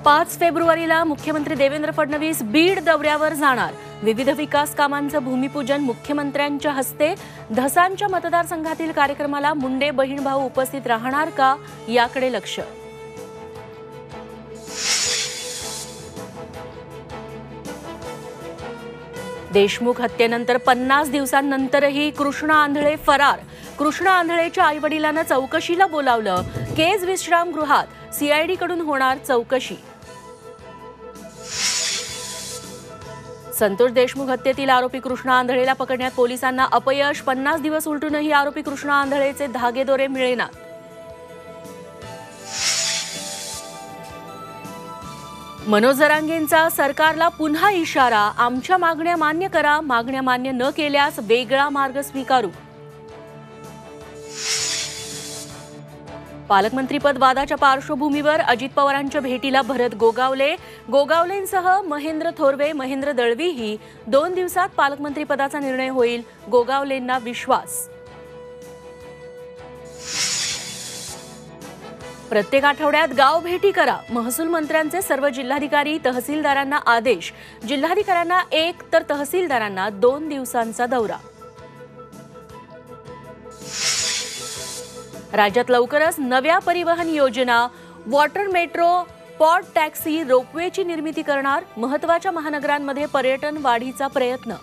5 फेब्रुवारीला मुख्यमंत्री देवेंद्र फडणवीस बीड दौऱ्यावर जाणार। विविध विकास कामांचं भूमिपूजन मुख्यमंत्र्यांच्या हस्ते। धसांच्या मतदारसंघातील कार्यक्रमाला मुंडे बहीण भाऊ उपस्थित राहणार का, याकडे लक्ष। देशमुख हत्येनंतर 50 दिवसांनंतरही कृष्णा आंधळे फरार। कृष्णा आंधळेच्या आईवडिलांना चौकशीला बोलावलं। केज विश्रामगृहात सीआयडी कडून होणार चौकशी। संतोष देशमुख हत्येतील आरोपी कृष्णा आंधळेला पकडण्यात पोलिसांना अपयश। 50 दिवस उलटूनही आरोपी कृष्णा आंधळेचे धागेदोरे मिळेनात। मनोज जरांगेंचा सरकारला पुन्हा इशारा। आमच्या मागण्या मान्य करा, मागण्या मान्य न केल्यास वेगळा मार्ग स्वीकारू। पालकमंत्रीपद वादाच्या पार्श्वभूमीवर अजित पवारांच्या भेटीला भरत गोगावले। गोगावलेंसह महेंद्र थोरवे, महेंद्र दळवीही 2 दिवसात पालकमंत्रीपदाचा निर्णय होईल, गोगावलेंना विश्वास। प्रत्येक आठवड्यात गाव भेटी करा, महसूल मंत्र्यांचे सर्व जिल्हाधिकारी तहसीलदारांना आदेश। जिल्हाधिकाऱ्यांना 1 तर तहसीलदारांना 2 दिवसांचा दौरा। राज्यात लवकरच नव्या परिवहन योजना, वॉटर मेट्रो, पॉड टॅक्सी, रोपवेची निर्मिती करणार। महत्त्वाच्या महानगरांमध्ये पर्यटन वाढीचा प्रयत्न।